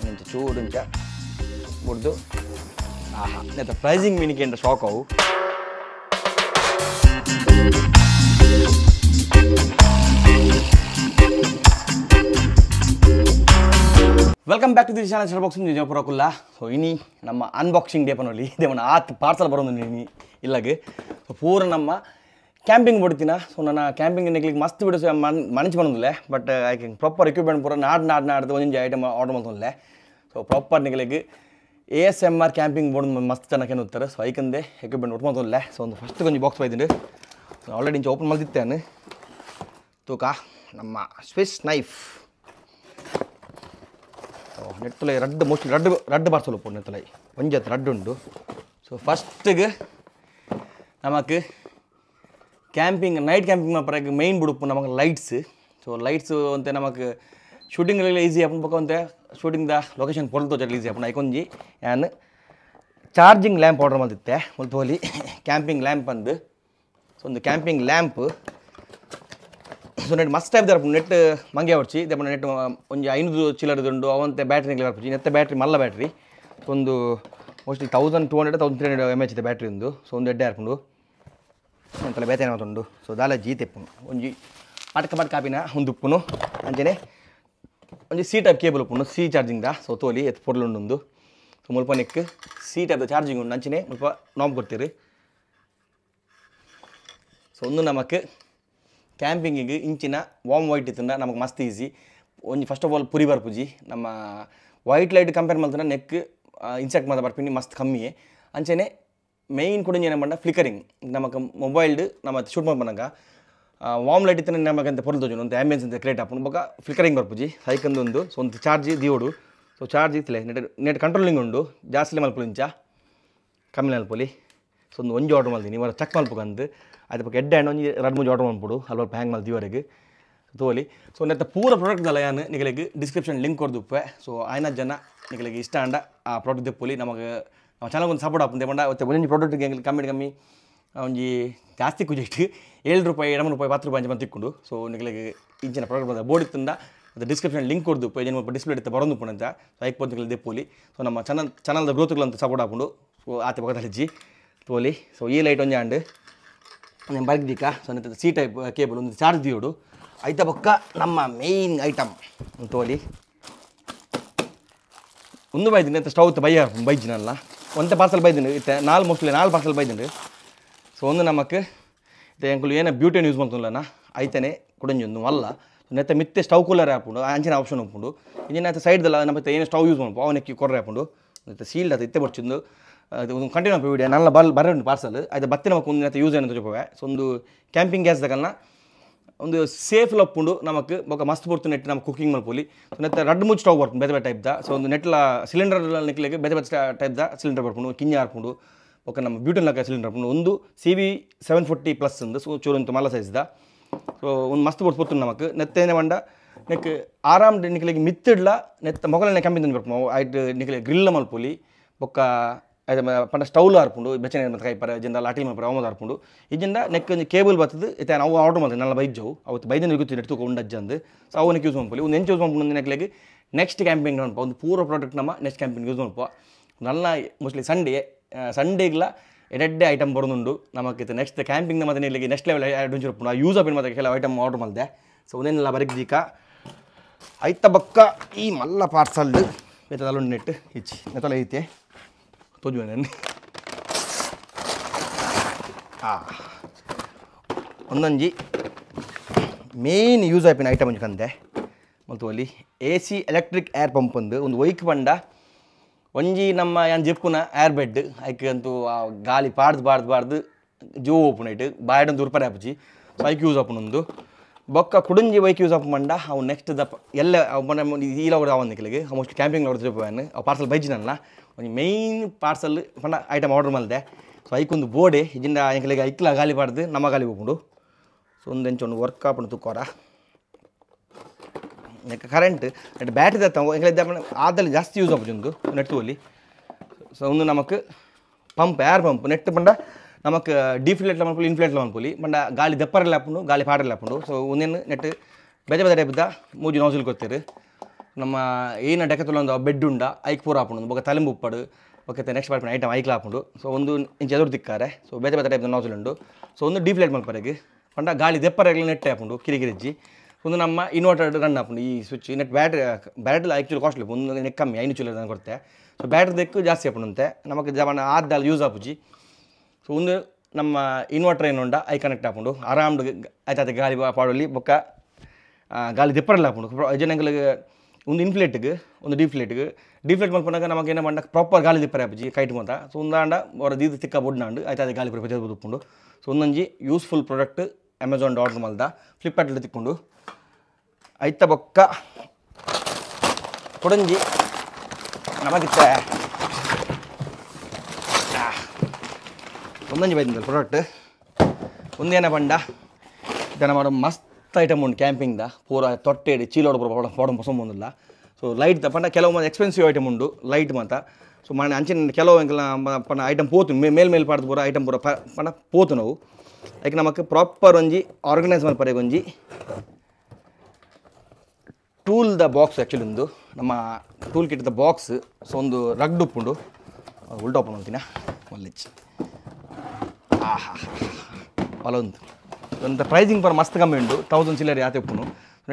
ಇಂಚ ಚೂಡು ಇಂಚ ಬುಡ್ದು ಆಹಾ ನೆತ್ತ ಪ್ರೈಸಿಂಗ್ ಮೀನಿಗೆ ಎಂತ ಶಾಕ್ ಅವು welcome back to the channel ಶರ್ ಬಾಕ್ಸಿಂಗ್ ವಿಜಯಪುರಕ್ಕಲ್ಲ ಸೊ ಇನಿ ನಮ್ಮ ಅನ್ಬಾಕ್ಸಿಂಗ್ ಡೇ ಪನೋಲಿ ಇದೇವನ್ನ ಆತ್ ಪಾರ್ಸಲ್ ಬರೋದು ನೀನು ಇಲ್ಲಾಗ ಸೊ ಪೂರ ನಮ್ಮ ಕ್ಯಾಂಪಿಂಗ್ ಬಿಡ್ತೀನ ಸೊ ನನ್ನ ಕ್ಯಾಂಪಿಂಗ್ ನೆಕ್ಲಿಕ್ಕೆ ಮಸ್ತ್ ಬಿಡಿಸ್ ಮನಸ್ಸು ಬಂದಿಲ್ಲ ಬಟ್ ಐಕೆ ಪ್ರಾಪರ್ ಎಕ್ವಿಪ್ಮೆಂಟ್ ಪೂರ ನಾಡ್ದು ಒಂದೊಂದು ಐಟಮ್ ಆರ್ಡರ್ ಮಾಡ್ತಿಲ್ಲ ಸೊ ಪ್ರಾಪರ್ ನೆಕ್ಲಿಕ್ಕೆ ASMR ಕ್ಯಾಂಪಿಂಗ್ ಬೋರ್ಡ್ ಮಸ್ತ್ ಚೆನ್ನಾಗಿ ಏನುತ್ತಾರೆ ಸೊ ಐಕಂದೆ ಎಕ್ವಿಪ್ಮೆಂಟ್ ಉಟ್ಕೊಂತಿಲ್ಲ ಸೊ ಒಂದು ಫಸ್ಟ್ ಕೊಂಚ ಬಾಕ್ಸ್ ಬೈದಿನಿ ಆಲ್ರೆಡಿ ಇಂಚ ಓಪನ್ ಮಾಡ್ತಿತ್ತೇನೆ ತೂಕ ನಮ್ಮ ಸ್ವಿಸ್ ನೈಫ್ ನೆಟ್ಟಲೆ ರಡ್ಡು ಮೋಸ್ಟ್ಲಿ ರಡ್ಡು ಪಾರ್ಸಲ್ ಉಪ್ಪು ನೆತ್ತಲೆ ಒಂಜತ್ತು ರಡ್ಡು ಉಂಟು ಸೊ ಫಸ್ಟಿಗೆ ನಮಕ್ ಕ್ಯಾಂಪಿಂಗ್ ನೈಟ್ ಕ್ಯಾಂಪಿಂಗ್ ಪರಕ್ಕೆ ಮೈನ್ ಬಿಡುಪ್ಪು ನಮಗೆ ಲೈಟ್ಸ್ ಸೊ ಲೈಟ್ಸ್ ಅಂತೆ ನಮಗೆ ಶೂಟಿಂಗ್ಗೆಲ್ಲ ಈಸಿ ಆಪನ್ಬೇಕು ಅಂತೆ ಶೂಟಿಂಗ್ದ ಲೊಕೇಶನ್ ಪೊಲ್ ತೋಜಲ್ಲಿ ಈಸಿ ಆಪನ್ ಐಕೊಂಜಿ ನಾನು ಚಾರ್ಜಿಂಗ್ ಲ್ಯಾಂಪ್ ಆರ್ಡರ್ ಮಾಡಿದ್ದೆ ಒಂದು ಹೋಲಿ ಕ್ಯಾಂಪಿಂಗ್ ಲ್ಯಾಂಪ್ ಅಂದು ಸೊ ಒಂದು ಕ್ಯಾಂಪಿಂಗ್ ಲ್ಯಾಂಪ್ ಸೊ ನೆಟ್ ಮಸ್ಟ್ ಟೈಪ್ ದರ್ಪು ನೆಟ್ ಮಂಗೆ ಹೊಡ್ಚಿ ದೆಪ್ಪ ನೆಟ್ ಒಂದು 500 ಚಿಲ್ಲರದುಂಡು ಅವಂತೆ ಬ್ಯಾಟ್ರಿ ನಿಗ್ಲಿ ಬರ್ಪುಜಿ ನೆತ್ತ ಬ್ಯಾಟ್ರಿ ಮಲ್ಲ ಬ್ಯಾಟ್ರಿ ಒಂದು ಮೋಸ್ಟ್ಲಿ 1200 1300 mAh ಇದೆ ಬ್ಯಾಟ್ರಿ ಒಂದು ಸೊ ಒಂದು ಎಡ್ಡೆ ಹಾರ್ಪುಂಡು ಎಂತಲ್ಲ ಬೇತೆ ಏನಾಗುಂಡು ಸೊ ದಾಲ ಜಿ ತೆಪ್ಪುನು ಒಂಜಿ ಪಟ್ಕ ಕಾಪಿನ ಒಂದು ಉಪ್ಪುನು ಅಂಚನೆ ಒಂಜಿ ಸಿ ಟೈಪ್ ಕೇಬಲ್ ಉಪ್ಪುನು ಸಿ ಚಾರ್ಜಿಂಗ್ದ ಸೊ ತೋಲಿ ಎತ್ತು ಪೊರ್ಲುಂಡು ಸೊ ಮುಲ್ಪ ನೆಕ್ ಸಿ ಟೈಪ್ ಚಾರ್ಜಿಂಗ್ ಉಂಡು ಅಂಚನೆ ಮುಲ್ಪ ನಾಮ್ ಕೊಡ್ತೀರಿ ಸೊ ಒಂದು ನಮಕ್ ಕ್ಯಾಂಪಿಂಗಿಗೆ ಇಂಚಿನ ವಾಮ್ ವೈಟ್ ಇತ್ತಂಡ ನಮಗೆ ಮಸ್ತ್ ಈಸಿ ಒಂಜಿ ಫಸ್ಟ್ ಆಫ್ ಆಲ್ ಪುರಿ ಬರ್ಪುಜಿ ನಮ್ಮ ವೈಟ್ ಲೈಟ್ ಕಂಪೇರ್ ಮಾಡ್ತಾನೆ ನೆಕ್ ಇನ್ಸೆಕ್ಟ್ ಮಾತ್ರ ಬರ್ಪಿನಿ ಮಸ್ತ್ ಕಮ್ಮಿಯೇ ಅಂಚನೆ ಮೇಯ್ನ್ ಕೂಡ ಏನು ಬಂದ ಫ್ಲಿಕರಿಂಗ್ ನಮಗೆ ಮೊಬೈಲ್ಡ್ ನಮ್ಮ ಶೂಟ್ ಮಾಡ್ಬಂದಾಗ ವಾಮ್ ಲೈಟ್ ಇತ್ತನೆ ನಮಗೆ ಅಂತ ಪೊರ್ಲು ತೋಜು ಒಂದು ಆ್ಯಂಬಿಯನ್ಸ್ ಅಂತ ಕ್ರಿಯೇಟ್ ಆಪುನು ಬೊಕ ಫ್ಲಿಕರಿಂಗ್ ಬರ್ಪುಜಿ ಸೈಕಂದೊಂದು ಸೊ ಒಂದು ಚಾರ್ಜ್ ದಿಯೋಡು ಸೊ ಚಾರ್ಜ್ ಇತ್ತಲೆ ನೆಟ್ ಕಂಟ್ರೋಲಿಂಗ್ ಉಂಡು ಜಾಸ್ತಿ ಮಲ್ಪುಲು ಇಂಚ ಕಮ್ಮಿ ಮಲ್ಪುಲಿ ಸೊ ಒಂದು ಒಂಜಿ ಆರ್ಡರ್ ಮಾಡ್ತೀನಿ ಇವಾಗ ಚೆಕ್ ಮಲ್ಪುಗಂದು ಅದು ಪಕ್ಕ ಎಡ್ಡೆ ಹಣ್ಣು ಒಂಜಿ 2-3 ಆರ್ಡರ್ ಮಾಡ್ಬಿಡು ಅಲ್ಪ ಹ್ಯಾಂಗ್ ಮಲ್ತೀವರೆಗೆ ತೋಲಿ ಸೊ ನೆತ್ತ ಪೂರ ಪ್ರಾಡಕ್ಟ್ ಅಲ್ಲ ಯಾನು ನಿಗಳಿಗೆ ಡಿಸ್ಕ್ರಿಪ್ಷನ್ ಲಿಂಕ್ ಕೊಡ್ದುಪ್ಪೆ ಸೊ ಆಯ್ನ ಜನ ನಿಗಳಿಗೆ ಇಷ್ಟ ಅಂಡ ಆ ಪ್ರಾಡಕ್ಟ್ ತೆಪ್ಪುಲಿ ನಮಗೆ ನಾವು ಚೆನ್ನಾಗಿ ಒಂದು ಸಪೋರ್ಟ್ ಆಪುಂದೆ ಬಂಡ ಮತ್ತೆ ಒಂದೊಂದು ಪ್ರಾಡಕ್ಟ್ಗೆ ಕಮ್ಮಿ ಒಂಜಿ ಜಾಸ್ತಿ ಕುಜಿಟ್ಟು ₹7 ₹10 ₹10 ಅಂಚ ಬಂದು ತಿಕ್ಕೊಂಡು ಸೊ ನಿಗಳಿಗೆ ಇಂಚಿನ ಪ್ರಾಡಕ್ಟ್ ಬಂದ ಬೋರ್ಡ್ ಇತ್ತಂದ ಅದು ಡಿಸ್ಕ್ರಿಪ್ಷನ್ ಲಿಂಕ್ ಕೊಡ್ದುಪ್ಪೆ ಏನು ಡಿಸ್ಪ್ಲೇ ಇತ್ತು ಬರೋದು ಅಂತ ಸೊ ಐಕ್ ನಿಮಗೆ ದೆಪ್ಪುಲಿ ಸೊ ನಮ್ಮ ಚಾನಲ್ದ ಗ್ರೋತ್ಗಳಂತ ಸಪೋರ್ಟ್ ಆಪುಂಡು ಸೊ ಆತ ಪಕ್ಕದಲ್ಲಿ ಹೆಜ್ಜಿ ತೋಲಿ ಸೊ ಈ ಲೈಟ್ ಒಂಜಿ ಆಂಡ್ నేను బర్గ్దికా సో నెత్త సి టైప్ కేబుల్ ఉంది ಚಾರ್ಜ್ ದಿಯೋಡು ಐತ ಪಕ್ಕ ನಮ್ಮ ಮೇನ್ ಐಟಮ್ ತೋಲಿ ಒಂದು ಬೈದಿನಿ ಅಂತ ಸ್ಟವ್ ಬೈಜಿನಲ್ಲ ಒಂದೇ ಪಾರ್ಸಲ್ ಬೈದಿನಿ ಇತ್ತೆ 4 ಪಾರ್ಸಲ್ ಬೈದಿನಿ ಸೊ ಒಂದು ನಮಕ್ ಇತ್ತೆ ಎಂಕುಲು ಏನ ಬ್ಯೂಟಿಯನ್ನು ಯೂಸ್ ಮಾಡ್ತಿಲ್ಲನ ಐತನೆ ಕುಡಂಜೊಂದು ಮಲ್ಲ ನೆತ್ತ ಮಿತ್ತೆ ಸ್ಟವ್ ಕೂಲರ್ ಆಪುಂಡು ಅಂಚಿನ ಆಪ್ಷನ್ ಉಪ್ಪುಂಡು ಇಂಜಿನ ಸೈಡ್ದಲ್ಲ ನಮ್ಮ ಏನು ಸ್ಟವ್ ಯೂಸ್ ಮಾಡ್ಪು ಅವನಕ್ಕೆ ಕೊರ್ರೆ ಆಪುಂಡು ನೆತ್ತ ಸೀಲ್ಡ್ ಅದು ಇತ್ತೆ ಬರ್ಚಿಂದು ಅದು ಒಂದು ಕಂಟಿನ್ಯೂ ವೀಡಿಯೋ ನಲ್ಲ ಬರೋದು ಪಾರ್ಸಲ್ ಅದು ಬತ್ತಿನ ಮಕ್ಕ ಒಂದು ಯೂಸ್ ಏನು ತೋಪವೆ ಸೊ ಒಂದು ಕ್ಯಾಂಪಿಂಗ್ ಗ್ಯಾಸ್ ತಗಲ್ನ ಒಂದು ಸೇಫ್ ಲಪ್ಪುಂಡು ನಮಕ್ ಬೊಕ ಮಸ್ತ್ ಬರ್ತು ನೆಟ್ ನಮ್ಮ ಕುಕಿಂಗ್ ಮಲ್ಪೋಲಿ ಸೊ ನೆತ್ತ 2-3 ಸ್ಟವ್ ಬರ್ಪುಂಡು ಬೇರೆ ಟೈಪ್ದ ಸೊ ಒಂದು ನೆಟ್ಲ ಸಿಲಿಂಡರ್ ನಿಕ್ಲಿಗೆ ಬೇರೆ ಟೈಪ್ದ ಸಿಲಿಂಡರ್ ಬರ್ಪುಂಡು ಕಿಂಜ ಹಾರ್ಪುಂಡು ಬೊಕ ನಮ್ಮ ಬ್ಯೂಟನ್ ಲಕ್ಕ ಸಿಲಿಂಡರ್ ಬರ್ಪುಂಡು ಒಂದು CV740+ ಒಂದು ಸೊ ಚೂರು ಒಂದು ಮಲ್ಲ ಸೈಜ್ದ ಸೊ ಒಂದು ಮಸ್ತ್ ಬರ್ತು ನಮಕ್ ನೆತ್ತೇನೆ ಮಂಡ ನೆಕ್ ಆರಾಮ್ ನಿಕ್ಲಿಗೆ ಮಿತ್ತಿಡ್ಲ ನೆತ್ತ ಮೊಗಲನೆ ಕ್ಯಾಂಪಿಂಗ್ ಬರ್ಪು ಐಟ್ ನಿಕ್ಲಿಗೆ ಗ್ರಿಲ್ ಮಲ್ಪೋಲಿ ಬೊಕ್ಕ ಅದು ಪಂಡ ಸ್ಟವ್ಲು ಹಾರ್ಪುಂಡು ಬೆಚ್ಚನೆ ಮತ್ತು ಕೈಪರ ಜನ ಲಾಟಿ ಮಲ್ಪರ ಅವಮದು ಹಾರ್ಪುಂಡು ಇದಿಂದ ನೆಕ್ ಒಂದು ಕೇಬಲ್ ಬರ್ತದೆ ಇತ್ತೆ ನಾವು ಆರ್ಡರ್ ಮಾಡ್ತೀವಿ ನನ್ನ ಬೈಜವು ಅವತ್ತು ಬೈದಿನ ಗೊತ್ತಿ ನೆಟ್ಟು ಉಂಡಜ್ಜಂದು ಸೊ ಅವನಿಗೆ ಯೂಸ್ ಮಾಡ್ಪಲಿ ಒಂದು ಎಂಚು ಯೂಸ್ ಮಾಡ್ಕೊಂಡು ನೆಕ್ಲೆಗೆ ನೆಕ್ಸ್ಟ್ ಕ್ಯಾಂಪಿಂಗ್ ನೋಡ್ಪ ಒಂದು ಪೂರ ಪ್ರಾಡಕ್ಟ್ ನಮ್ಮ ನೆಕ್ಸ್ಟ್ ಕ್ಯಾಂಪಿಂಗ್ ಯೂಸ್ ಮಾಡ್ಪ ನನ್ನ ಮೋಸ್ಟ್ಲಿ ಸಂಡೇಗ್ಲ ಎಡೆಡ್ಡೆ ಐಟಮ್ ಬರೋದುಂಡು ನಮಗಿತ್ತು ನೆಕ್ಸ್ಟ್ ಕ್ಯಾಂಪಿಂಗ್ ಮತ್ತೆ ನಿಲ್ಲಿಗೆ ನೆಕ್ಸ್ಟ್ ಲೆವೆಲ್ ಅಡ್ವೆಂಚರ್ ಉಪ್ಪು ಯೂಸ್ ಆಪಿನ ಮತ್ತೆ ಕೆಲವು ಐಟಮ್ ಆರ್ಡರ್ ಮಾಡಿದೆ ಸೊ ಒಂದೇನೆಲ್ಲ ಬರಗ್ದೀಕ ಐತ ಬಕ್ಕ ಈ ಮಲ್ಲ ಪಾರ್ಸಲ್ ಬೇತಲ್ಲ ನೆಟ್ಟು ಇಚ್ಚಿ ನೆತ್ತಲ್ಲ ಐತೆ ತೋಜು ನಾನು ಒಂದೊಂಜಿ ಮೇನ್ ಯೂಸ್ ಆಪಿನ ಐಟಮ್ ಒಂಜಿ ಕಂದೆ ಮತ್ತು ಅಲ್ಲಿ AC ಎಲೆಕ್ಟ್ರಿಕ್ ಏರ್ ಪಂಪ್ ಒಂದು ಒಯ್ಕ್ ಬಂಡ ಒಂಜಿ ನಮ್ಮ ಏನು ಜೆಪ್ಪುನ ಏರ್ ಬೆಡ್ ಐಕೆ ಅಂತೂ ಗಾಳಿ ಬಾರ್ದು ಜೋ ಓಪನ್ ಐಟ್ ಬಾಯಡೊಂದು ಉರ್ಪರೆ ಆಪುಜಿ ಸೊ ಐಕ್ ಯೂಸ್ ಆಪುನೊಂದು ಬೊಕ್ಕ ಕುಡುಂಜಿ ವೈಕ್ ಯೂಸ್ ಆಪ್ ಮಂಡ ಅವು ನೆಕ್ಸ್ಟ್ ದಪ್ಪ ಎಲ್ಲ ಈಲ ಹೊಡೆದ ಅವನ ನಿಕ್ಲಿಗೆ ಮೋಸ್ಟ್ಲಿ ಕ್ಯಾಂಪಿಂಗ್ ಹೊಡೆದು ಜೊಪ್ಪೇನು ಅವು ಪಾರ್ಸಲ್ ಬೈಜಿನಲ್ಲ ಒಂದು ಮೇಯ್ನ್ ಪಾರ್ಸಲ್ ಪಂಡ ಐಟಮ್ ಆರ್ಡರ್ ಮಾಡಿದೆ ಸೊ ಐಕೊಂದು ಬೋಡೆ ಇದಿಂದ ಎಂಕಲಿಗೆ ಐಕ್ಲ ಗಾಲಿ ಬಾರ್ದು ನಮ್ಮ ಗಾಲಿ ಹೋಗ್ಕೊಂಡು ಸೊ ಒಂದು ಎಂಚೊಂದು ವರ್ಕ್ ಆಪುಂಡು ತುಕ್ಕೋರ ನೆಕ್ ಕರೆಂಟ್ ನೆಟ್ ಬ್ಯಾಟ್ರಿ ತತ್ತ ಎಂಕಲಿದ್ದ ಆದಲ್ಲಿ ಜಾಸ್ತಿ ಯೂಸ್ ಆಪುಜೊಂದು ನೆಟ್ಟುವಲ್ಲಿ ಸೊ ಒಂದು ನಮಕ್ ಪಂಪ್ ಏರ್ ಪಂಪ್ ನೆಟ್ ಪಂಡ ನಮಕ್ ಡಿಫ್ಲೇಟ್ ಮಲ್ಪುಲಿ ಇನ್ಫ್ಲೇಟ್ ಮಲ್ಪುಲಿ ಪಂಡ ಗಾಳಿ ದಪ್ಪರೆಲ್ಲ ಹಾಪುಂಡು ಗಾಳಿ ಪಾಡಲ್ಲ ಹಾಪುಂಡು ಸೊ ಒಂದೇನು ನೆಟ್ ಬೇರೆ ಟೈಪ್ದ ಮೂಜಿ ನೋಸಲ್ ಕೊಡ್ತೀರಿ ನಮ್ಮ ಏನ ಡೆಕತುಲ ಒಂದು ಬೆಡ್ ಉಂಡ ಐಕ್ ಪೂರ ಹಾಕೊಂಡು ಬೊಕ ತಲೆಂಬು ಉಪ್ಪಡು ಓಕೆ ನೆಕ್ಸ್ಟ್ ಪಾರ್ಟ್ ಐಟಮ್ ಐಕ್ಲ ಹಾಕೊಂಡು ಸೊ ಒಂದು ಇಂಚ್ ಎದುರು ತಿಕ್ಕಾರೆ ಸೊ ಬೇತೆ ಬೇತೆ ಟೈಪ್ ನಾಜಲ್ ಉಂಡು ಸೊ ಒಂದು ಡಿಫ್ಲೇಟ್ ಮಲ್ಪರೆಗೆ ಪಂಡ ಗಾಳಿ ದೆಪ್ಪರೆಗ್ಲ ನೆಟ್ಟೆ ಹಾಕೊಂಡು ಕಿರಿಕಿರಿಜ್ಜಿ ಒಂದು ನಮ್ಮ ಇನ್ವರ್ಟರ್ ರನ್ ಹಾಕೊಂಡು ಈ switch net battery actually costly ಒಂದು ನೆಕ್ ಕಮ್ಮಿ 500 ಚಿಲ್ಲರೆ ಕೊಡ್ತೆ ಸೊ ಬ್ಯಾಟ್ರಿ ದೆಕ್ಕು ಜಾಸ್ತಿ ಹಾಕೊಂಡಂತೆ ನಮಗೆ ಜವನ ಆದ್ದಾಲ ಯೂಸ್ ಆಪುಜಿ ಸೊ ಒಂದು ನಮ್ಮ ಇನ್ವರ್ಟರ್ ಏನು ಉಂಡ ಐ ಕನೆಕ್ಟ್ ಹಾಕೊಂಡು ಆರಾಮ್ಡು ಆಯ್ತಾಯ್ತು ಗಾಳಿ ಪಾಡಲ್ಲಿ ಬೊಕ್ಕ ಗಾಳಿ ದೆಪ್ಪರೆಲ್ಲ ಹಾಕೊಂಡು ಜನಗಳಿಗೆ ಒಂದು ಇನ್ಫ್ಲೇಟ್ಗೆ ಒಂದು ಡಿಫ್ಲೇಟ್ ಮಲ್ಪನಾಗ ನಮಗೆ ಏನು ಮಾಡ ಪ್ರಾಪರ್ ಗಾಳಿ ದಿಪ್ಪರೆ ಆಪುಜಿ ಕೈಟ್ ಮಾತ ಸೊ ಒಂದಾಂಡ ಅವರ ದೀದು ತಿಕ್ಕ ಬೊಡ್ನಾಂಡು ಆಯ್ತಾಯ್ತು ಗಾಳಿ ಪುರ ಉಪ್ಪುಂಡು ಸೊ ಒಂದೊಂಜಿ ಯೂಸ್ಫುಲ್ ಪ್ರಾಡಕ್ಟ್ ಅಮೆಝಾನ್ ಆರ್ಡರ್ ಮಲ್ದ ಫ್ಲಿಪ್ಕಾರ್ಟಲ್ಲಿ ತಿಕ್ಕೊಂಡು ಐತ ಬೊಕ್ಕ ಕೊಡಂಜಿ ನಮಗಿತ್ತ ಒಂದೊಂಜಿ ಬೈದಿಲ್ಲ ಪ್ರಾಡಕ್ಟ್ ಒಂದೇನ ಬಂಡ ಇದನ್ನು ಮಾಡೋ ಮಸ್ತ್ ಐಟಮ್ ಉಂಟು ಕ್ಯಾಂಪಿಂಗ್ದ ಪೂರ ತೊಟ್ಟೆಡಿ ಚೀಲೋಡು ಪೋಡ ಮೊಸಂಬಂದಿಲ್ಲ ಸೊ ಲೈಟ್ ಪಂಡ ಕೆಲವು ಎಕ್ಸ್ಪೆನ್ಸಿವ್ ಐಟಮ್ ಉಂಡು ಲೈಟ್ ಮಾತ ಸೊ ಮನೆ ಅಂಚಿನ ಕೆಲವು ಪಂಡ ಐಟಮ್ ಪೋತು ಮೇಲ್ ಪಾಡ್ದು ಪೂರ ಐಟಮ್ ಪೂರ ಪಂಡ ಪೋತು ನಾವು ಅದಕ್ಕೆ ನಮಗೆ ಪ್ರಾಪರ್ ಒಂಜಿ ಆರ್ಗನೈಸ್ ಮಲ್ಪರೆಗೆ ಒಂಜಿ ಟೂಲ್ ದ ಬಾಕ್ಸ್ ಆ್ಯಕ್ಚುಲಿ ಒಂದು ನಮ್ಮ tool kit the box so ಒಂದು ರಗ್ಡ್ ಉಪ್ಪುಂಡು ಉಲ್ಟಾ ಓಪನ್ ಮಾಡ್ತೀನ ಮಲ್ಲಿಚ್ಚಿ ಆಹಾ ಹೊಲೊಂದು ಒಂದು ಪ್ರೈಸಿಂಗ್ ಪರ ಮಸ್ತ್ ಕಮ್ಮಿ ಉಂಟು 1000 ಚಿಲ್ಲರೆ ಆತ ಉಪ್ಪುನು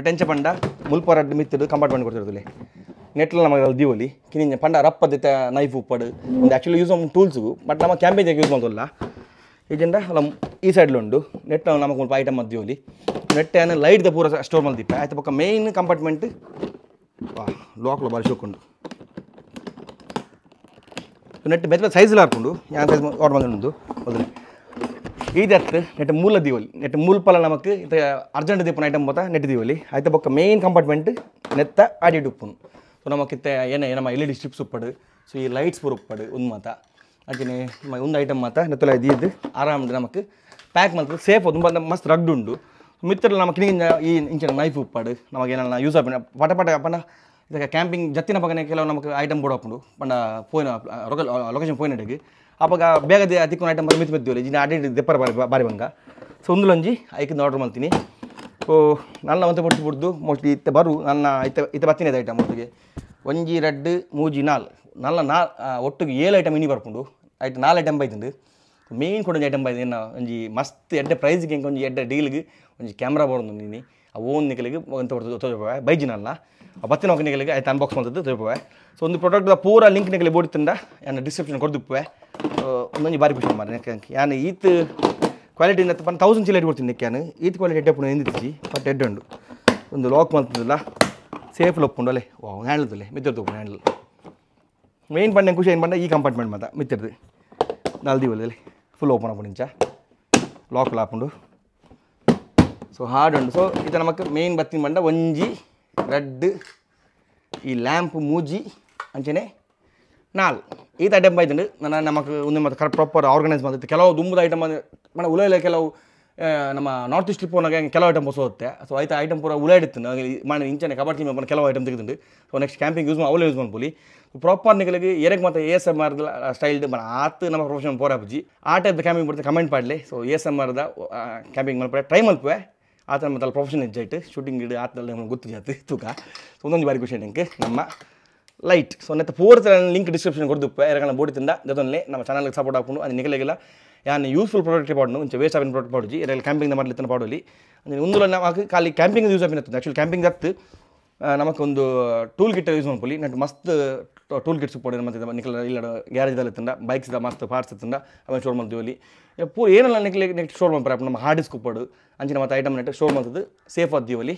ಟೆನ್ಷನ್ ಪಂಡ ಮುಲ್ಪ ರಡ್ಡು ಮಿತ್ತಿಡು ಕಂಪಾರ್ಟ್ಮೆಂಟ್ ಕೊಡ್ತಿರೋದಿಲ್ಲ ನೆಟ್ಲ ನಮಗೆ ಅಲ್ಲಿ ದೀವಲಿ ಕಿನಿಂಜ ಪಂಡ ರಪ್ಪದಿತ್ತ ನೈಫ್ ಉಪ್ಪಡು ಒಂದು ಆ್ಯಕ್ಚುಲಿ ಯೂಸ್ ಆಗಿ ಟೂಲ್ಸು ಬಟ್ ನಮ್ಮ ಕ್ಯಾಂಪೇಜಿಗೆ ಯೂಸ್ ಮಾಡೋಲ್ಲ ಈಜೆಂಡ ಅಲ್ಲ ಈ ಸೈಡ್ಲು ಉಂಡು ನೆಟ್ ನಮಗೆ ಸ್ವಲ್ಪ ಐಟಮ್ ಮದ್ದೀವಲಿ ನೆಟ್ ಏನು ಲೈಟ್ದ ಪೂರ ಸ್ಟೋರ್ ಮಲ್ದಿಪ್ಪ ಆಯ್ತು ಪಕ್ಕ ಮೇಯ್ನ್ ಕಂಪಾರ್ಟ್ಮೆಂಟ್ ಲಾಕ್ಲು ಬಾರಿ ಶೋಕೊಂಡು ನೆಟ್ ಬೆತ್ತ ಸೈಜಲ್ಲಿ ಹಾಕೊಂಡು ಯಾವ ಸೈಜ್ ಆರ್ಡರ್ ಮಾಡಿದ್ದು ಮೊದಲು ಈದತ್ತು ನೆಟ್ ಮೂಲ ದೀವಲಿ ನೆಟ್ ಮೂಲಪಲ ನಮಗೆ ಇದು ಅರ್ಜೆಂಟ್ ದೀಪನ ಐಟಮ್ ಬೋತಾ ನೆಟ್ ದೀವಲಿ ಆಯ್ತು ಪಕ್ಕ ಮೇಯ್ನ್ ಕಂಪಾರ್ಟ್ಮೆಂಟ್ ನೆತ್ತ ಆಡಿಟ್ ಉಪ್ಪುನು ಸೊ ನಮಗಿತ್ತ ಏನೇ ನಮ್ಮ LED ಸ್ಟ್ರಿಪ್ಸ್ ಉಪ್ಪಡು ಸೊ ಈ ಲೈಟ್ಸ್ ಪೂರ ಉಪ್ಪಡು ಒಂದು ಮಾತ ಹಾಗೆಯೇ ಒಂದು ಐಟಮ್ ಮಾತ ನೆತ್ತಲ ಇದು ಆರಾಮ್ ನಮಗೆ ಪ್ಯಾಕ್ ಮಾಡ್ತದೆ ಸೇಫ್ ತುಂಬ ಮಸ್ತ್ ರಗ್ಡ್ ಉಂಡು ಮಿತ್ರಲ್ಲ ನಮ್ಮ ಕಿನಿಗಿಂದ ಈ ಇಂಚಿನ ನೈಫ್ ಉಪ್ಪಾಡು ನಮಗೇನಲ್ಲ ಯೂಸ್ ಆಪಿನ ಪಟ ಪಂಡ ಇದಕ್ಕೆ ಕ್ಯಾಂಪಿಂಗ್ ಜತ್ತಿನ ಪಕ್ಕನೆ ಕೆಲವು ನಮಗೆ ಐಟಮ್ ಬೋಡಪ್ಪುಂಡು ಪಂಡ ಪೋಯಿನ ಲೊಕೇಶನ್ ಪೋಯಿನಡೆಗೆ ಅವಾಗ ಬೇಗ ತಿಕ್ಕೊಂಡು ಐಟಮ್ ಮಿತ್ ಮೆತ್ತಿವಲ್ಲ ಇಜಿನ ಅಡಿ ದೆಪ್ಪರ ಬಾರಿ ಬಂಗ ಸೊ ಒಂದುಲೊಂಜಿ ಐಕಿಂದ ಆರ್ಡರ್ ಮಾಡ್ತೀನಿ ಸೊ ನನ್ನ ಮತ್ತೆ ಬಿಡ್ದು ಮೋಸ್ಟ್ಲಿ ಇತ್ತೆ ಬರು ನನ್ನ ಇತ್ತೆ ಬತ್ತಿನ ಐಟಮ್ ಒಟ್ಟಿಗೆ ಒಂಜಿ 2 3 4 ಒಟ್ಟಿಗೆ 7 ಐಟಮ್ ಇನ್ನಿ ಬರ್ಕೊಂಡು ಐಟಮ್ 4 ಐಟಮ್ ಬೈತಂಡು ಮೇಯ್ನ್ ಕೊಡೊಂದು ಐಟಮ್ ಬೈದು ಏನು ಒಂಜಿ ಮಸ್ತ್ ಎಡ್ಡೆ ಪ್ರೈಸ್ಗೆ ಒಂಜಿ ಎಡ್ಡೆ ಡೀಲ್ಗೆ ಒಂಜಿ ಕ್ಯಾಮ್ರಾ ಬೋರ್ದು ನೀನು ಆ ಓನ್ ನಿಕಲಿಗೆ ಅಂತ ತೋರಿಪೋವೆ ಬೈಜಿನಲ್ಲ ಆ ಬತ್ತಿನ ಒಕ್ಕ ನಿಕಲಿಗೆ ಆಯ್ತು ಅನ್ಬಾಕ್ಸ್ ಮಾಡ್ತದ್ದು ತೋರಿಪೋವೆ ಸೊ ಒಂದು ಪ್ರಾಡಕ್ಟ್ ಪೂರ ಲಿಂಕ್ ನಿಕಲಿ ಬೋಡಿತಂಡ ಏನು ಡಿಸ್ಕ್ರಿಪ್ಷನ್ ಕೊಡ್ದುಪ್ಪೆ ಒಂದೊಂದು ಬಾರಿ ಖುಷಿ ಮಾರಿ ಯಾನು ಈತ್ ಕ್ವಾಲಿಟಿ ಪಂಡ 1000 ಚಿಲ್ಲರೆ ಕೊಡ್ತೀನಿ ನೆಕ್ಕಾನು ಈತ್ ಕ್ವಾಲಿಟಿ ಎಡ್ಡೆ ಪುಣ ಎಂದಿತ್ತಿ ಬಟ್ ಎಡ್ಡೆ ಉಂಡು ಒಂದು ಲಾಕ್ ಮಾಡ್ತದಲ್ಲ ಸೇಫ್ ಲೊಪ್ಪುಂಡು ಅಲ್ಲೇ ಹ್ಯಾಂಡಲ್ದಲ್ಲೇ ಮಿತ್ತಿರ್ದು ಹ್ಯಾಂಡಲ್ ಮೇಯ್ನ್ ಪಂಡ ಖುಷಿ ಏನು ಪಂಡ ಈ ಕಂಪಾರ್ಟ್ಮೆಂಟ್ ಮಾತ ಮಿತ್ತಿರ್ದು ನಾಲ್ದೀವಲ್ಲಿ ಫುಲ್ ಓಪನ್ ಹಾಕೊಂಡು ಇಂಚ ಲಾಕ್ ಹಾಕೊಂಡು ಸೊ ಹಾರ್ಡ್ ಉಂಡು ಸೊ ಇದು ನಮಗೆ ಮೇಯ್ನ್ ಬತ್ತಿನ ಪಂಡ ಒಂಜಿ 2 ಈ ಲ್ಯಾಂಪ್ ಮೂಜಿ ಅಂಚನೆ 4 ಈತ ಐಟಮ್ ಬೈತಂಡು ನಾನು ನಮಗೆ ಒಂದು ಮತ್ತೆ ಕರೆಕ್ಟ್ ಪ್ರಾಪರ್ ಆರ್ಗನೈಸ್ ಮಾಡ್ತಿತ್ತು ಕೆಲವು ದುಂಬದ ಐಟಮ್ ಮನೆ ಉಲೆಲ್ಲ ಕೆಲವು ನಮ್ಮ ನಾರ್ತ್ ಈಸ್ಟ್ ಟ್ರಿಪ್ ಹೋದಾಗ ಕೆಲವು ಐಟಮ್ ಹೊಸೋತ್ತೆ ಸೊ ಆಯ್ತು ಐಟಮ್ ಪೂರ ಉಲಾಡಿತ್ತು ಮಾಡಿ ಇಂಚನೆ ಕಬಾಡ್ ಟೀಮ್ ಕೆಲವು ಐಟಮ್ ತೆಗೆದುಂಡು ಸೊ ನೆಕ್ಸ್ಟ್ ಕ್ಯಾಂಪಿಂಗ್ ಯೂಸ್ ಅವಲೇ ಯೂಸ್ ಮಾಡ್ಬೋದು ಪ್ರಾಪರ್ ನಿಗಳಿಗೆ ಏರಕ್ಕೆ ಮತ್ತೆ ASMR ಸ್ಟೈಲ್ ಆತು ನಮ್ಮ ಪ್ರೊಫೆಷನ್ ಪೋರ ಬಜ್ಜಿ ಆ ಟೈಪ್ ಕ್ಯಾಂಪಿಂಗ್ ಬರ್ತೀವಿ ಕಮೆಂಟ್ ಮಾಡಲಿ ಸೊ ASMR ಕ್ಯಾಂಪಿಂಗ್ ಮಾಡ್ಪಡೆ ಟ್ರೈ ಮಲ್ಪೆ ಆ ಥರ ಮತ್ತೆ ಪ್ರೊಫೆಷನ್ ಹೆಜ್ಜಾಯ್ತು ಶೂಟಿಂಗ್ ಗಿಡ ಆತಲ್ಲಿ ನಮ್ಗೆ ಗೊತ್ತು ಜಾತಿ ತೂಕ ಸೊ ಒಂದೊಂದು ಬಾರಿ ಖುಷಿ ನನಗೆ ನಮ್ಮ ಲೈಟ್ ಸೊ ನೆತ್ತ ಪೂರ್ತಿ ಲಿಂಕ್ ಡಿಸ್ಕ್ರಿಪ್ಷನ್ ಕೊಡ್ದುಪ್ಪೆ ಎರಗಣ ಬೋಡಿತಿಂದ ಜೊತೆ ನಮ್ಮ ಚಾನಲ್ಗೆ ಸಪೋರ್ಟ್ ಹಾಕೊಂಡು ಅದು ನಿಗಲಿಗೆಲ್ಲ ಯಾನು ಯೂಸ್ಫುಲ್ ಪ್ರಾಡಕ್ಟ್ ಪಾಡು ಇಂಚ ವೇಸ್ಟ್ ಆಗಿನ ಪ್ರಾಡಕ್ಟ್ ಪಾಡುಜಿ ಎರಡು ಕ್ಯಾಂಪಿಂಗ್ ಮಾಡಲಿತ್ತಿನ ಪಾಡೋಲಿ ಅಂದರೆ ಒಂದು ನಮಗೆ ಖಾಲಿ ಕ್ಯಾಂಪಿಂಗ್ ಯೂಸ್ ಆಗಿನ ಆ್ಯಕ್ಚುಲಿ ಕ್ಯಾಂಪಿಂಗ್ ಹತ್ತು ನಮಗೊಂದು ಟೂಲ್ ಕಿಟ್ ಯೂಸ್ ಮಾಡ್ಕೊಳ್ಳಿ ನೆಟ್ ಮಸ್ತ್ ಟೂಲ್ ಕಿಟ್ಸ್ ಪೋಡಿ ಮತ್ತು ನಿಖಲ್ ಇಲ್ಲ ಗ್ಯಾರೇಜ್ದಲ್ಲಿ ಇತ್ತಂಡ ಬೈಕ್ಸ್ದ ಮಸ್ತ್ ಪಾರ್ಟ್ಸ್ ಇತ್ತಂಡ ಅವನ್ನ ಸ್ಟೋರ್ ಮಾಡ್ತೀವಿ ಪೂರ ಏನೆಲ್ಲ ನೆಕ್ಸ್ಟ್ ಸ್ಟೋರ್ ಮಾಡ್ತಾರೆ ನಮ್ಮ ಹಾರ್ಡ್ ಡಿಸ್ಕ್ ಉಪ್ಪಡು ಅಂಚಿನ ಮತ್ತು ಐಟಮ್ ನೆಟ್ ಸ್ಟೋರ್ ಮಾಡ್ತದ್ದು ಸೇಫ್ ಆದ್ದೀವಲ್ಲಿ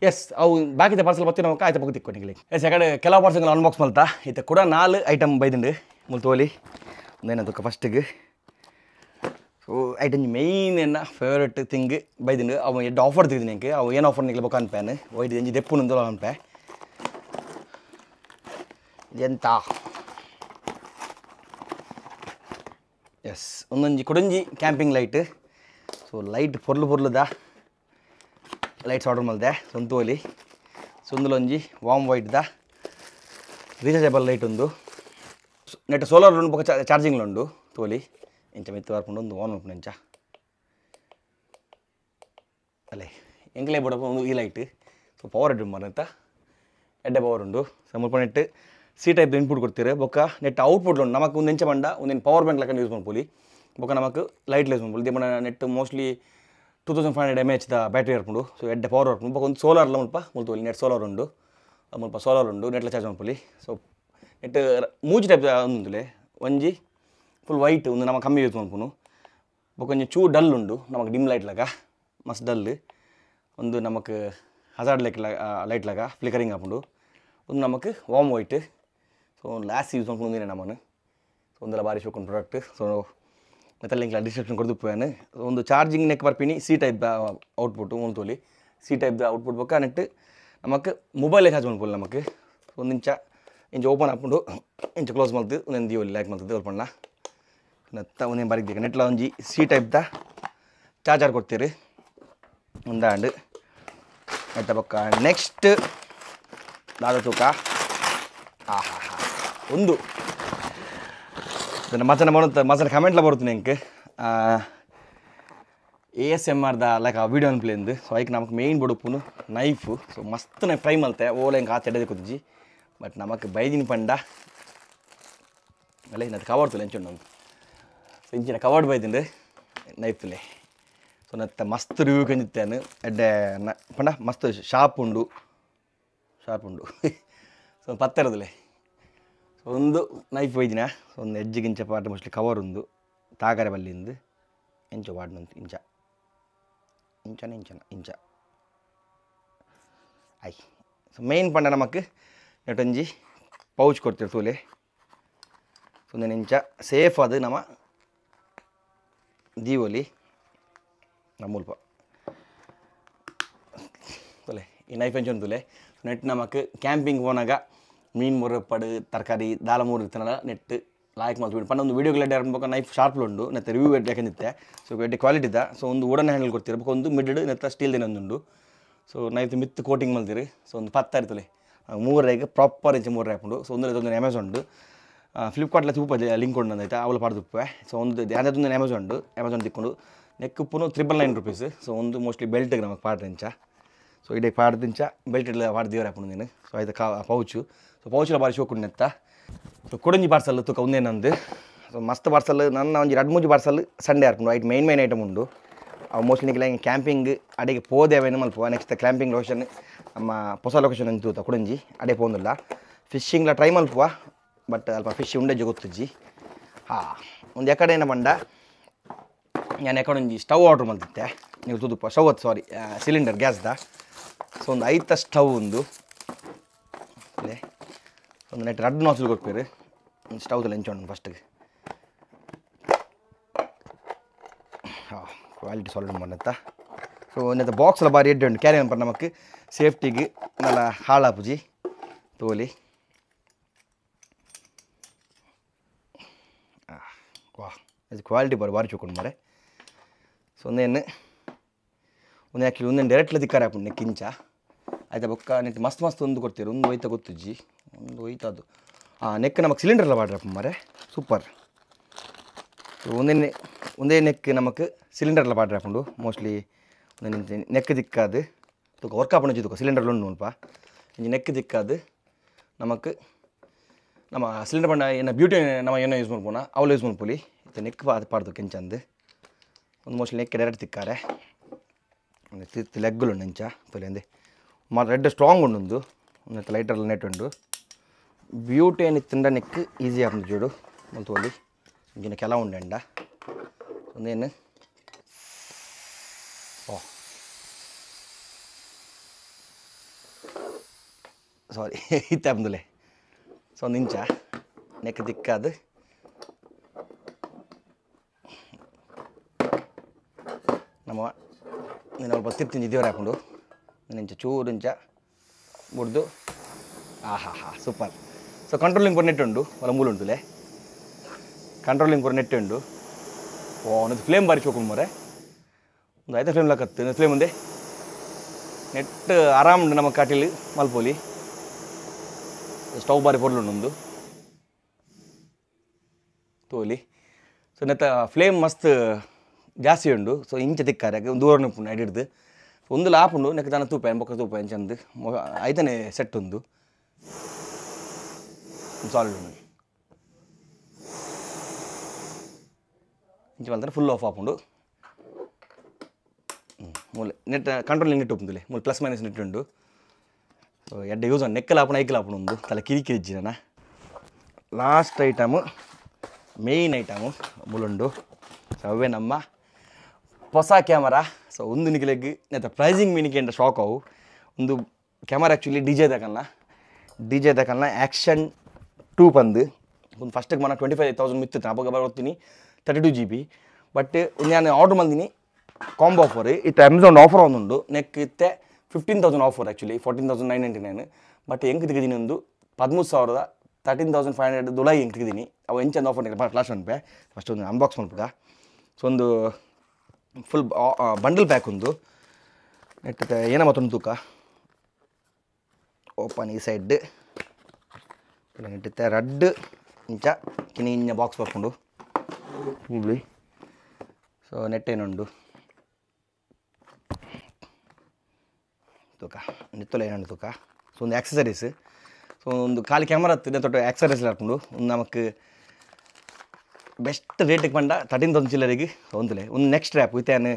ಎಸ್ ಅವು ಬಾಕಿದ ಪಾರ್ಸಲ್ ಬತ್ತಿ ನಾವು ಆಯ್ತು ಪಕ್ಕ ತಿಕ್ಕೊಂಡು ನಿಗಲಿ ಎಸ್ ಯಾಕಡೆ ಕೆಲವು ಪಾರ್ಸಲ್ ಅನ್ಬಾಕ್ಸ್ ಮಾಡ್ತಾ ಇತ್ತು ಕೂಡ 4 ಐಟಮ್ ಬೈದಿಂಡು ಮುಲ್ತೋಲಿ ಒಂದೇನದಕ್ಕೆ ಫಸ್ಟಿಗೆ ಸೊ ಐಟಮ್ ಮೇಯ್ನ್ ಏನ ಫೇವ್ರೇಟ್ ಥಿಂಗ್ ಬೈದಿಂಡು ಅವು ಎಡ್ಡು ಆಫರ್ ತೆಗೆದಿನಿ ನನಗೆ ಅವು ಏನು ಆಫರ್ ನಿಗಲಿ ಬೊಕ್ಕ ಅನ್ಪೇನು ವೈಟ್ ಎಂಜಿ ದೆಪ್ಪು ನಂದು ಅನ್ಪೆ ಎಂತ ಎಸ್ ಒಂದೊಂಜಿ ಕೊಡಂಜಿ ಕ್ಯಾಂಪಿಂಗ್ ಲೈಟ್ ಸೊ ಲೈಟ್ ಪೊರ್ಲುದ ಲೈಟ್ಸ್ ಆರ್ಡರ್ ಮಾಡಿದೆ ಸ್ವಂತೋಲಿ ಸುಂದಲೊಂಜಿ ವಾಮ್ ವೈಟ್ದ ರೀಚಾರ್ಜಬಲ್ ಲೈಟ್ ಒಂದು ನೆಟ್ ಸೋಲಾರ್ ಉಂಡು ಪಕ್ಕ ಚಾರ್ಜಿಂಗ್ ಉಂಡು ತೋಲಿ ಇಂಚ ಮೆತ್ತು ಬರ್ಕೊಂಡು ಒಂದು ಆನ್ ಮಾಡ್ಕೊಂಡು ಇಂಚ ಅಲ್ಲೇ ಎಂಗ್ಲೇ ಬಿಡಪ್ಪ ಒಂದು ಈ ಲೈಟ್ ಸೊ ಪವರ್ ಹೆಡ್ ಮರಂತ ಎಡ್ಡೆ ಪವರ್ ಉಂಡು ಸೊ ಮುಲ್ಪ ನೆಟ್ ಸಿ ಟೈಪ್ ಇನ್ಪುಟ್ ಕೊಡ್ತೀರಿ ಬೊಕ್ಕ ನೆಟ್ ಔಟ್ಪುಟ್ ಉಂಡು ನಮಕ್ ಒಂದು ಎಂಚ ಬಂಡ ಒಂದೇನು ಪವರ್ ಬ್ಯಾಂಕ್ ಲೆಕ್ಕ ಯೂಸ್ ಮಾಡ್ಬೋದು ಬೊಕ್ಕ ನಮಕ್ ಲೈಟ್ ಯೂಸ್ ಮಾಡ್ಬೋದು ದೇಮನ ನೆಟ್ ಮೋಸ್ಟ್ಲಿ 2500 mAh ಬ್ಯಾಟ್ರಿ ಇರ್ಕೊಂಡು ಸೊ ಎಡ್ಡೆ ಪವರ್ ಇರ್ಕೊಂಡು ಬೊಕ್ಕ ಒಂದು ಸೋಲಾರ್ಲ ಮುಲ್ಪೊಲಿ ನೆಟ್ ಸೋಲಾರ್ ಉಂಡು ಮುಲ್ಪ ಸೋಲಾರ್ ಉಂಡು ನೆಟ್ಲ ಚಾರ್ಜ್ ಮಾಡ್ಕೊಳ್ಳಿ ಸೊ ನೆಟ್ ಮೂಜಿ ಟೈಪ್ ಒಂದುಲೆ ಒಂಜಿ ಫುಲ್ ವೈಟ್ ಒಂದು ನಮಗೆ ಕಮ್ಮಿ ಯೂಸ್ ಮಾಡ್ಕೊನು ಬೊಕ್ಕ ಚೂ ಡಲ್ ಉಂಡು ನಮಗೆ ಡಿಮ್ ಲೈಟ್ ಲಾಗ ಮಸ್ತ್ ಡಲ್ ಒಂದು ನಮಕ್ ಹಜಾರ್ಡ್ ಲೈಟ್ ಲಾಗ ಫ್ಲಿಕರಿಂಗ್ ಹಾಕೊಂಡು ಒಂದು ನಮಕ್ warm white so last use ಮಾಡ್ಕೊಂಡು ನಮ್ಮನ್ನು ಸೊ ಒಂದೆಲ್ಲ ಬಾರಿ ಶೋಕೊಂಡು ಪ್ರಾಡಕ್ಟ್ ಸೊ ಮತ್ತೆ ಲಿಂಕ್ ಡಿಸ್ಕ್ರಿಪ್ಷನ್ ಕೊಡ್ದು ಪೋಯಾನು ಒಂದು ಚಾರ್ಜಿಂಗ್ ನೆಕ್ ಬರ್ಪಿನಿ ಸಿ ಟೈಪ್ ಔಟ್ಪುಟ್ ಮುಲ್ತೋಲಿ ಸಿ ಟೈಪ್ ಔಟ್ಪುಟ್ ಬೊಕ್ಕ ನೆಟ್ ನಮಕ್ ಮೊಬೈಲ್ ಚಾರ್ಜ್ ಮಾಡ್ಕೊಳ್ಳಿ ನಮಕ್ ಒಂದು ಇಂಚ ಓಪನ್ ಹಾಕೊಂಡು ಇಂಚ ಕ್ಲೋಸ್ ಮಾಡ್ತು ಒಂದೊಂದು ದಿವಲ್ಲಿ ಲೈಕ್ ಮಾಡ್ತದೆ ಓಪನ್ನ ನೆತ್ತ ಒಂದೇನು ಬಾರಿಗೆ ನೆಟ್ಲ ಒಂಜಿ ಸಿ ಟೈಪ್ದ ಚಾರ್ಜರ್ ಕೊಡ್ತೀರಿ ಒಂದಾಂಡ್ ನೆಟ್ಟ ಬೊಕ್ಕ ನೆಕ್ಸ್ಟ್ ದಾದ ತೂಕ ಒಂದು ಮಸನ ಕಮೆಂಟ್ಲ ಬರುತ್ತೀನಿ ಎಂಕ್ ASMRದ ಲೈಕ್ ಆ ವಿಡಿಯೋ ಅನ್ಪ್ಲೇಂದು ಸೊ ಅದಕ್ಕೆ ನಮಗೆ ಮೇಯ್ನ್ ಬಡುಪುನು ನೈಫು ಸೊ ಮಸ್ತ್ ಫ್ರೈ ಮಲ್ತೆ ಓಲೆ ಹೆಂಗೆ ಆ ತೆಡೆದು ಕುದಿಜಿ ಬಟ್ ನಮಗೆ ಬೈದಿನ ಪಂಡ ಅಲ್ಲ ಇನ್ನದು ಕವರ್ ತುಲೆ ಎಂಚುಂಡು ಸೊ ಇಂಚಿನ ಕವರ್ಡ್ ಬೈದಿಂಡು ನೈಫ್ ತುಲೆ ಸೊ ನತ್ತ ಮಸ್ತ್ ರಿವ್ಯೂ ಕಂದಿತ್ತೇನು ಎಡ್ಡೆ ಪಂಡ ಮಸ್ತ್ ಶಾರ್ಪ್ ಉಂಡು ಸೊ ಪತ್ತೆರದಲೆ ಸೊ ಒಂದು ನೈಫ್ ಒಯ್ದಿನ ಸೊ ಒಂದು ಎಜ್ಜಿಗಿಂಚ ಪಾಟ ಮೋಸ್ಟ್ಲಿ ಕವರ್ ಉಂದು ತಾಗರೆ ಬಲ್ಲಿಂದು ಇಂಚ ವಾಡ್ನಂತ ಇಂಚ ಐ ಸೊ ಮೇಯ್ನ್ ಪಂಡ ನಮಕ್ ನೆಟೊಂಜಿ ಪೌಚ್ ಕೊಡ್ತೀರಿ ತೂಲೆ ಸೊ ಒಂದು ಇಂಚ ಸೇಫ್ ಅದು ನಮ್ಮ ದೀವೊಲಿ ನಮ್ಮಲ್ಪ ತುಲೆ ಈ ನೈಫ್ ಎಂಚೊಂದು ತುಲೆ ನೆಟ್ ನಮಕ್ ಕ್ಯಾಂಪಿಂಗ್ ಹೋನಾಗ ಮೀನು ಮುರಪಡು ತರಕಾರಿ ದಾಲ ಮೂರು ಇರ್ತಾನಲ್ಲ ನೆಟ್ ಲಾಯ್ಕ್ ಮಾಡ್ಬಿಟ್ಟು ಪಂಡ ಒಂದು ವೀಡಿಯೋ ಗ್ಲೈಡ್ ಆಡ್ಬೇಕು ನೈಫ್ ಶಾರ್ಪ್ ಉಂಡು ನೆತ್ತ ರಿವ್ಯೂ ಯಾಕಂದಿತ್ತೆ ಸೊ ಎಡ್ಡೆ ಕ್ವಾಲಿಟಿ ಇದ್ದ ಸೊ ಒಂದು ವುಡನ್ ಹ್ಯಾಂಡಲ್ ಕೊಡ್ತಿರ್ಬೇಕು ಒಂದು ಮಿಡ್ ನೆತ್ತ ಸ್ಟೀಲ್ ಒಂದುಂಡು ಸೊ ನೈಫ್ ಮಿತ್ ಕೋಟಿಂಗ್ ಮಲ್ತಿರಿ ಸೊ ಒಂದು 10 ಇರ್ತಲೆ 3 ಪ್ರಾಪರ್ ಇಂಚ 3 ಹಾಕೊಂಡು ಸೊ ಒಂದು ಅಮೆಝಾನ್ ಫ್ಲಿಪ್ಕಾರ್ಟ್ಲ ತೂಪ ಲಿಂಕ್ ಉಂಡು ಅಂದೈತೆ ಅವಳು ಪಾಡ್ದುಪ್ಪೆ ಸೊ ಒಂದು ಯಾವ್ದು ಅಮೆಝಾನ್ ತಿಕ್ಕೊಂಡು ನೆಕ್ ಉಪ್ಪು 999 ರೂಪೀಸ್ ಸೊ ಒಂದು ಮೋಸ್ಟ್ಲಿ ಬೆಲ್ಟ್ಗೆ ನಮಗೆ ಪಾಡ್ರಿಂಚ ಸೊ ಇಡೀ ಪಾಡ್ದಿಂಚ ಬೆಲ್ಟ್ ಇಲ್ಲ ಪಾಡ್ದೀವ್ರ ಹಾಕೊಂಡು ನೀನು ಸೊ ಆಯ್ತು ಪೌಚು ಸೊ ಪೌಚ್ಲ ಬಾರಿ ಶೋಕೊಂಡು ನೆತ್ತ ಸೊ ಕೊಡಂಜಿ ಪಾರ್ಸಲ್ ತೂಕ ಒಂದೇನಂದು ಸೊ ಮಸ್ತ್ ಪಾರ್ಸಲ್ ನನ್ನ ಒಂದು 2-3 ಪಾರ್ಸಲ್ ಸಂಡೇ ಹಾಕೊಂಡು ಐಟ್ ಮೇನ್ ಐಟಮ್ ಉಂಡು ಅವು ಮೋಸ್ಟ್ಲಿ ನಿಖಿಲ ಹಿಂಗೆ ಕ್ಯಾಂಪಿಂಗ್ ಅಡಿಗೆ ಪೋದೇವೇನು ಮಲ್ಪ ನೆಕ್ಸ್ಟ್ ಕ್ಯಾಂಪಿಂಗ್ ಲೊಕೇಶನ್ ನಮ್ಮ ಹೊಸ ಲೊಕೇಶನ್ ಅಂತ ತೂತ ಕೊಡಂಜಿ ಅಡೆ ಪೋಂದಿಲ್ಲ ಫಿಶಿಂಗ್ಲ ಟ್ರೈ ಮಲ್ಪುವ ಬಟ್ ಅಲ್ಪ ಫಿಶ್ ಉಂಡೆಜ್ಜಿ ಗೊತ್ತಜ್ಜಿ ಒಂದು ಎಕಡೆ ಏನ ಬಂಡ ನಾನು ಎಕಡೆ ಒಂಜಿ ಸ್ಟವ್ ಆರ್ಡ್ರ್ ಮಾಡ್ತಿದ್ದೆ ನೀವು ತುದುಪ್ಪ ಸ್ಟವ್ ಸಾರಿ ಸಿಲಿಂಡರ್ ಗ್ಯಾಸ್ದ ಸೊ ಒಂದು 5 ಸ್ಟವ್ ಒಂದು ಒಂದು ನೆಟ್ 2 ನಾಸಿಲ್ ಕೊಡ್ಪೇರು ಒಂದು ಸ್ಟವ್ದಲ್ಲಿ ಹೆಂಚೋಣ ಫಸ್ಟಿಗೆ ಕ್ವಾಲಿಟಿ ಸಾಲಿಡ್ ಮಾಡತ್ತ ಸೊ ನೆತ್ತ ಬಾಕ್ಸ್ಲ ಬಾರಿ ಎಡ್ಡೆ ಉಂಟು ಕ್ಯಾರಿ ಪರ್ ನಮಕ್ ಸೇಫ್ಟಿಗೆ ನಲ್ಲ ಹಾಳಾಪುಜಿ ತೋಲಿ ವಾ ಇದು ಕ್ವಾಲಿಟಿ ಬಾರಿ ಚೂಕೊಂಡು ಮಾರೆ ಸೊ ಒಂದೇನು ಆ್ಯಕ್ಚುಲಿ ಒಂದೇನು ಡೈರೆಕ್ಟ್ಲ ದಿಕ್ಕಾರ ಹಾಕೊಂಡು ನೆಕ್ಕಿಂಚ ಆಯ್ತಾ ಬೊಕ್ಕ ನೆಟ್ ಮಸ್ತ್ ಒಂದು ಕೊಡ್ತೀರಿ ಒಂದು ಒಯ್ತಾ ಗೊತ್ತುಜ್ಜಿ ಒಂದು ಒಯ್ತದ್ದು ನೆಕ್ ನಮಗೆ ಸಿಲಿಂಡರ್ಲ ಬಾಡ್ರಪ್ಪ ಮಾರೆ ಸೂಪರ್ ಸೊ ಒಂದೇ ನೆಕ್ ನಮಕ್ ಸಿಲಿಂಡರ್ಲ ಬಾಡ್ರಿ ಹಾಕೊಂಡು ಮೋಸ್ಟ್ಲಿ ಒಂದು ನೆಕ್ ದಿಕ್ಕಾದು ತೂಕ ವರ್ಕ್ ಹಾಕೊಂಡು ತೂಕ ಸಿಲಿಂಡರ್ಲು ಉಂಡು ಅಲ್ಪ ಇಂಜಿ ನೆಕ್ ದಿಕ್ಕಾದು ನಮಕ್ ನಮ್ಮ ಸಿಲಿಂಡರ್ ಬಣ್ಣ ಏನು ಬ್ಯೂಟಿ ನಮ್ಮ ಏನೋ ಯೂಸ್ ಮಾಡ್ಬೋಣ ಅವಳು ಯೂಸ್ ಮಾಡ್ಕೊಳ್ಳಿ ಇದು ನೆಕ್ ಪಾಡ್ದು ಕೆಂಚಂದು ಒಂದು ಮೋಸ್ಟ್ಲಿ ನೆಕ್ ಡೈರೆಕ್ಟ್ ತಿಕ್ಕಾರೆ ಒಂದು ಲೆಗ್ಗಳು ಉಂಡು ಇಂಚ ತೊಲೆ ರೆಡ್ ಸ್ಟ್ರಾಂಗ್ ಉಂಡು ಒಂದು ಲೈಟರ್ಲ ನೆಟ್ ಉಂಡು ಬ್ಯೂಟಿ ಏನಿತ್ತಂಡ ನೆಕ್ ಈಸಿ ಆಗ್ತದೆ ಜೋಡು ಮಲ್ತೋಲಿ ಇಂಜಿನ ಕೆಲ ಉಂಡೆಂಡ ಒಂದೇನು ಸಾರಿ ಇತ್ತಂದುಲೆ ಸೊ ಒಂದು ಇಂಚ ನೆಕ್ ದಿಕ್ಕಾದು ನಮ್ಮ ನೀನು ಸ್ವಲ್ಪ ತಿರ್ತಿಂಜಿ ದೇವ್ರು ಹಾಕೊಂಡು ಇಂಚ ಚೂರು ಇಂಚ ಮುಡ್ದು ಸೂಪರ್ ಸೊ ಕಂಟ್ರೋಲಿಂಗ್ ಪೂರ ನೆಟ್ ಉಂಡು ಒಲ ಮೂಲು ಉಂಟುಲೆ ಕಂಟ್ರೋಲಿಂಗ್ ಪೂರ ನೆಟ್ ಉಂಡು ಒಂದು ಫ್ಲೇಮ್ ಬಾರಿ ಚೋಕೊಂಡು ಮರೆ ಒಂದು 5 ಫ್ಲೇಮ್ ಲಾಕತ್ತು ಫ್ಲೇಮ್ ಒಂದೇ ನೆಟ್ ಆರಾಮ್ ನಮ್ಮ ಕಾಟಿಲಿ ಮಲ್ಪೋಲಿ ಸ್ಟವ್ ಬಾರಿ ಪೊರ್ಲು ಒಂದು ತೋಲಿ ಸೊ ನೆತ್ತ ಫ್ಲೇಮ್ ಮಸ್ತ್ ಜಾಸ್ತಿ ಉಂಡು ಸೊ ಇಂಚ ತಿಕ್ಕಾರೆ ದೂರ ಉಂಡು ಹಿಡಿದು ಒಂದು ಲಾಪ್ ಉಂಡು ನೆಕ್ಕ ತಾನ ತೂಪ ಬೊಕ್ಕ ತೂಪ ಚಂದ ಐದನೇ ಸೆಟ್ ಒಂದು ಸಾಲಿಡ್ ಇಂಚ ಮಲ್ತಾರೆ ಫುಲ್ ಆಫ್ ಆಪುಂಡು ಮೂಲೆ ನೆಟ್ ಕಂಟ್ರೋಲಿಂಗ್ ನೆಟ್ ಉಪ್ಪುಂದುಲೆ ಮೂಲೆ ಪ್ಲಸ್ ಮೈನಸ್ ನೆಟ್ ಉಂಡು ಸೊ ಎಡ್ಡೆ ಯೂಸ್ ನೆಕ್ಕಲ ಆಪುಣ ಐಕಲ್ ಆಪುಣ ಒಂದು ತಲೆ ಕಿರಿಕಿರಿಜ್ಜಿನ ಲಾಸ್ಟ್ ಐಟಮು ಮೇಯ್ನ್ ಐಟಮು ಮುಳುಂಡು ಸೊ ಅವೇ ನಮ್ಮ ಹೊಸ ಕ್ಯಾಮರಾ ಸೊ ಒಂದು ನಿಖಿಲೆಗ್ ನೆತ್ತ ಪ್ರೈಸಿಂಗ್ ಮೀನಿಗೆ ಅಂತ ಶಾಕ್ ಅವು ಒಂದು ಕ್ಯಾಮರಾ ಆ್ಯಕ್ಚುಲಿ ಡಿ ಜೆ ದಕಲ್ನ ಆ್ಯಕ್ಷನ್ 2 ಬಂದು ಒಂದು ಫಸ್ಟಿಗೆ ಮನ 25,000 ಮಿತ್ತು ಅವಾಗ ಬರ್ತೀನಿ 32 GB ಬಟ್ ನಾನು ಆರ್ಡ್ರ್ ಬಂದಿನಿ ಕಾಂಬೋ ಆಫರ್ ಇತ್ತು ಅಮೆಝಾನ್ ಆಫರ್ ಒಂದುಂಡು ನೆಕ್ ಇತ್ತೆ 15,000 ಆಫರ್ ಆ್ಯಕ್ಚುಲಿ 14,999 ಬಟ್ ಹೆಂಗೆ ತೆಗೆದೀನಿ ಒಂದು 13,000 13,500 ದುಲಾಯಿ ಹೆಂಗೆ ತೆಗೆದೀನಿ ಅವು ಎಂಚಂದು ಆಫರ್ ಕ್ಲಾಸ್ ಅನ್ಪೆ ಫಸ್ಟ್ ಒಂದು ಅನ್ಬಾಕ್ಸ್ ಮಾಡ್ಬಿಡ ಸೊ ಒಂದು ಫುಲ್ ಬಂಡಲ್ ಪ್ಯಾಕ್ ಒಂದು ನೆಟ್ ಏನ ಮತ್ತೊಂದು ತೂಕ ಓಪನ್ ಈ ಸೈಡ್ ನೆಟ್ಟಿತ್ತೆ ರಡ್ ಇಂಚ ಕಿನಿ ಇಂಚ ಬಾಕ್ಸ್ ಬರ್ಕೊಂಡು ಹೂಳಿ ಸೊ ನೆಟ್ ಏನುಂಡು ತೂಕ ನೆತ್ತೊಲೆ ಏನುಂಡು ತೂಕ ಸೊ ಒಂದು ಆಕ್ಸಸರೀಸ್ ಸೊ ಒಂದು ಖಾಲಿ ಕ್ಯಾಮರಾ ಹತ್ತಿದೆ ತೊಟ್ಟು ಆಕ್ಸಸರೀಸ್ ಹಾಕೊಂಡು ಒಂದು ನಮಕ್ ಬೆಸ್ಟ್ ರೇಟಿಗೆ ಬಂಡ 13,000 ಚಿಲ್ಲರಿಗೆ ಒಂದು ನೆಕ್ಸ್ಟ್ ಟ್ರ್ಯಾಪ್ ಇತ್ತೇನು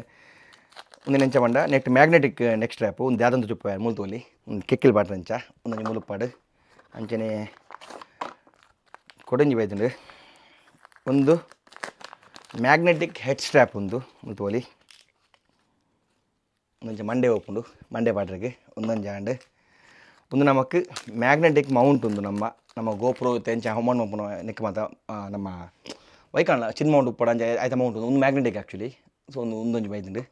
ಒಂದು ನೆಂಚ ಬಂಡ ನೆಟ್ ಮ್ಯಾಗ್ನೆಟಿಕ್ ನೆಕ್ಸ್ಟ್ ಟ್ರ್ಯಾಪ್ ಒಂದು ಯಾವ್ದಂತ ಚುಪ್ಪ ಮೂಲ್ತೋಲಿ ಒಂದು ಕೆಕ್ಕಿಲ್ ಬಾಟ್ರ ಅಂಚ ಒಂದು ಮೂಲಪಾಡು ಅಂಚನೆ ಕೊಡಂಜಿ ಬೈತುಂಡು ಒಂದು ಮ್ಯಾಗ್ನೆಟಿಕ್ ಹೆಡ್ ಸ್ಟ್ರ್ಯಾಪ್ ಒಂದು ಮೂಲ್ತೋಲಿ ಒಂದೊಂಚ ಮಂಡೆ ಓಪುಂಡು ಮಂಡೆ ಬಾಟ್ರಿಗೆ ಒಂದೊಂದು ಜಾಂಡ್ ಒಂದು ನಮಕ್ ಮ್ಯಾಗ್ನೆಟಿಕ್ ಮೌಂಟ್ ಒಂದು ನಮ್ಮ ಗೋಪ್ರೋ ತೆಂಚ ಹಮ್ಮನ್ ಮಪ್ಪನ ನೆಕ್ ಮಾತ ನಮ್ಮ ವೈಕಾಣ ಚಿನ್ ಮೌಂಟ್ ಉಪ್ಪಡ ಅಂಚ ಆಯ್ತ ಮೌಂಟ್ ಒಂದು ಮ್ಯಾಗ್ನೆಟಿಕ್ ಆ್ಯಕ್ಚುಲಿ ಸೊ ಒಂದೊಂದು ಬೈತುಂಡು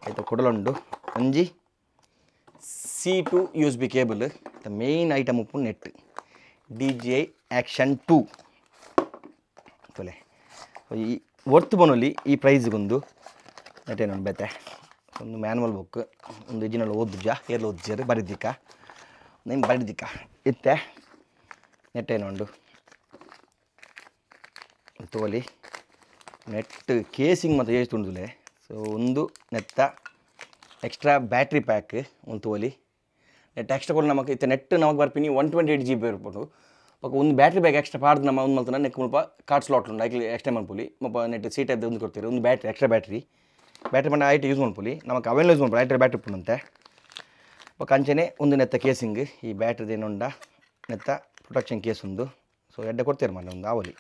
ಆಯ್ತು ಕೊಡಲುಂಡು ಒಂಜಿ C2 USB cable the main item ಉಪ್ಪು ನೆಟ್ DJI ಆ್ಯಕ್ಷನ್ 2 ತೊಲೆ ಈ ವರ್ತ್ ಬನ್ನೊಲಿ ಈ ಪ್ರೈಸ್ಗೊಂದು ನೆಟ್ ಏನೊಂದು ಬೇತೆ ಒಂದು ಮ್ಯಾನ್ಯಲ್ ಬುಕ್ ಒಂದು ಇಜಿನಲ್ಲಿ ಓದ್ಜ ಏರ್ಲು ಓದ್ಜರು ಬರಿದಿಕ್ಕ ನಿಮ್ಮ ಬರಿದಿಕ್ಕ ಇತ್ತೆ ನೆಟ್ ಏನೊಂಡು ತೋಲಿ ನೆಟ್ ಕೇಸಿಂಗ್ ಮತ್ತು ಏಜ್ ತುಂಡುಲೆ ಸೊ ಒಂದು ನೆತ್ತ ಎಕ್ಸ್ಟ್ರಾ ಬ್ಯಾಟ್ರಿ ಪ್ಯಾಕ್ ಒಂದು ತೋಲಿ ನೆಟ್ ಎಕ್ಸ್ಟ್ರಾ ಕೊಡು ನಮಗೆ ಇತ್ತೆ ನೆಟ್ ನಮಗೆ ಬರ್ಪಿನಿ 128 GB ಇರ್ಬೋದು ಒಂದು ಬ್ಯಾಟ್ರಿ ಬ್ಯಾಗ್ ಎಕ್ಸ್ಟ್ರಾ ಪಾಡ್ದು ನಮ್ಮ ಒಂದು ಮಲ್ತನ ನೆಕ್ ಮುಲ್ಪ ಕಾರ್ಡ್ ಸ್ಲಾಟ್ ಉಂಟು ಐಕ್ಲಿ ಎಕ್ಸ್ಟ್ರಾ ಮಲ್ಪುಲಿ ಮಪ್ಪ ನೆಟ್ ಸೀಟ್ ಎದ್ದು ಒಂದು ಕೊಡ್ತೀರಿ ಒಂದು ಬ್ಯಾಟ್ರಿ ಎಕ್ಸ್ಟ್ರಾ ಬ್ಯಾಟ್ರಿ ಬಂಡ ಐಟ್ ಯೂಸ್ ಮಾಡ್ಪುಲಿ ನಮಗೆ ಅವೆಲ್ಲ ಯೂಸ್ ಮಾಡ್ಬೋದು ಐಟರ್ ಬ್ಯಾಟ್ರಿ ಉಪ್ಪುಂತೆ ಕಂಚನೆ ಒಂದು ನೆತ್ತ ಕೇಸಿಂಗ್ ಈ ಬ್ಯಾಟ್ರಿದು ಏನೊಂಡ ನೆತ್ತ ಪ್ರೊಟೆಕ್ಷನ್ ಕೇಸ್ ಒಂದು ಸೊ ಎಡ್ಡೆ ಕೊಡ್ತೀರಿ ಮಾಡಿ ಒಂದು ಆವಲಿ